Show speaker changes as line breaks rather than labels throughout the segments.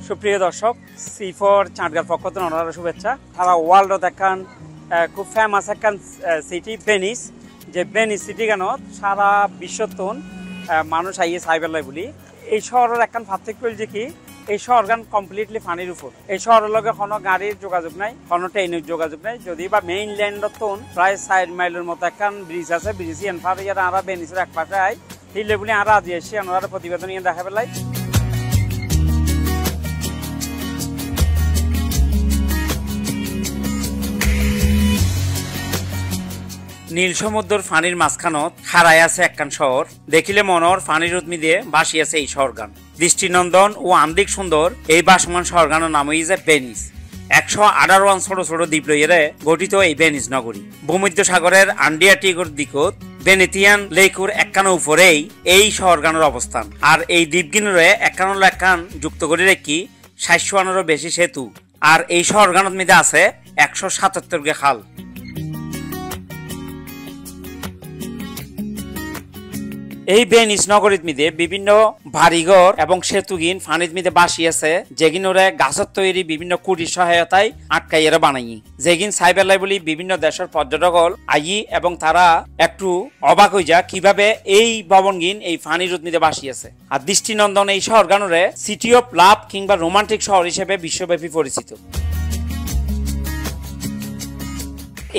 সুপ্রিয় দর্শক, C4 চাটগার পক্ষ থেকে অনারা শুভেচ্ছা। সারা ওয়ার্ল্ডত একখান খুব ফেমাস একখান সিটি ভেনিস, যে ভেনিস সিটি কেন সারা বিশ্বতন মানুষ আইয়ে সাইবেলাই বলি। এই শহরের একখান পার্থক্য যে কি, এই শহরখান কমপ্লিটলি পানির উপর। এই শহরের লগে কোনো গাড়ির যোগাযোগ নাই, কোনো ট্রেনের যোগাযোগ নাই। যদি বা মেইন ল্যান্ডত প্রায় 4 মাইলের মতো একখান ব্রিজ আছে। ব্রিজ এনফার ইয়ার আরা ভেনিসের এক পাশে আই হিলে বলি আরা আজি এসে ওনারা প্রতিবেদন ইয়ে দেখা পেলাই। নীল সমুদ্র ফানির মাঝখানত হারাই আছে একখান শহর। দেখিলে মনর ফানির উদ্মি দিয়ে বাসি আছে এই শহরগান। দৃষ্টিনন্দন ও আন্দিক সুন্দর এই বাসমান শহরগানের নাম হইছে ভেনিস। 118 ছোট ছোট দ্বীপ লইয়ে গঠিত এই ভেনিস নগরী। ভূমধ্য সাগরের আন্ডিয়াটিকর দিকত ভেনেতিয়ান লেকুর একখান উপরেই এই শহরগানের অবস্থান। আর এই দ্বীপগিনরে একখান যুক্ত করে রেখি 700 বেশি সেতু। আর এই শহরগানের মধ্যে আছে 177 গে খাল। এই ভেনিস নগরীর মধ্যে বিভিন্ন বাড়িঘর এবং সেতুগিন ফানির মধ্যে বাসি আছে, যেগিন ওরা গাছের তৈরি বিভিন্ন কুটির সহায়তায় আটকাইয়েরা বানাই। যেগিন সাইবেলাই বলি বিভিন্ন দেশের পর্যটক আই এবং তারা একটু অবাক হয়ে যা কিভাবে এই ভবনগিন এই ফানির মধ্যে বাসি আছে। আর দৃষ্টিনন্দন এই শহরগানরে সিটি অফ লাভ কিংবা রোমান্টিক শহর হিসেবে বিশ্বব্যাপী পরিচিত।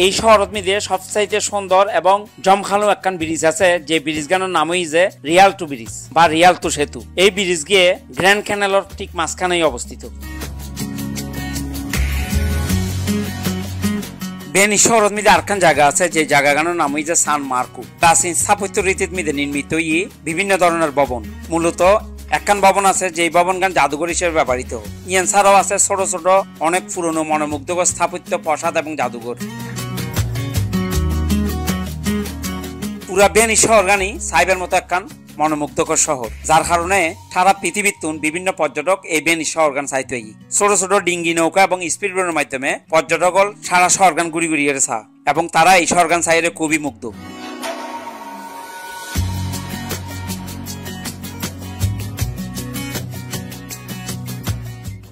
এই শহরত মধ্যে সবচাইতে সুন্দর এবং জমখালো একখান ব্রিজ আছে, যে ব্রিজ গানের নাম হইছে রিয়ালটো ব্রিজ বা রিয়ালটো সেতু। এই ব্রিজ গিয়ে গ্র্যান্ড ক্যানেলের ঠিক মাঝখানেই অবস্থিত। ভেনিস শহরত মধ্যে আরেকখান জায়গা আছে, যে জায়গা গানের নাম হইছে সান মার্কো। প্রাচীন স্থাপত্য রীতির মধ্যে নির্মিত বিভিন্ন ধরনের ভবন। মূলত একখান ভবন আছে যে ভবন গান জাদুঘর হিসেবে ব্যবহৃত। ইয়ান ছাড়াও আছে ছোট ছোট অনেক পুরনো মনোমুগ্ধকর স্থাপত্য প্রাসাদ এবং জাদুঘর। পুরা ভেনিস শহরগানি সাইবের মতো একখান মনোমুগ্ধকর শহর, যার কারণে সারা পৃথিবীর বিভিন্ন পর্যটক এই ভেনিস শহরগান চাইতে। ছোট ছোট ডিঙ্গি নৌকা এবং স্পিড বোটের মাধ্যমে পর্যটক সারা শহরগান ঘুরি ঘুরিয়ে চা এবং তারা এই শহরগান চাইলে খুবই মুগ্ধ।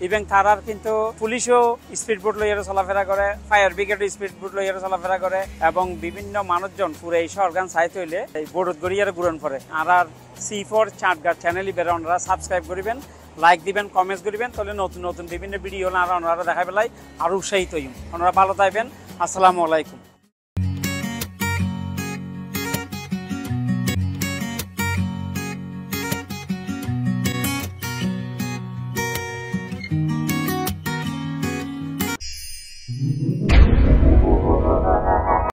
এবং তারার কিন্তু পুলিশও স্পিড বোট লইয়ারে চলাফেরা করে, ফায়ার ব্রিগেডও স্পিড বোট লইয়ারে চলাফেরা করে এবং বিভিন্ন মানুষজন পুরো এই শহরগান চাইতে হইলে এই বোটত গড়িয়ারে ঘুরন পড়ে। আর C4 চাটগার চ্যানেল বেড়ে ওনারা সাবস্ক্রাইব করিবেন, লাইক দিবেন, কমেন্টস করিবেন, তাহলে নতুন নতুন বিভিন্ন ভিডিও ওনারা দেখা পেলাই আর উৎসাহিত হইম। ওনারা ভালো থাকবেন। আসসালামু আলাইকুম।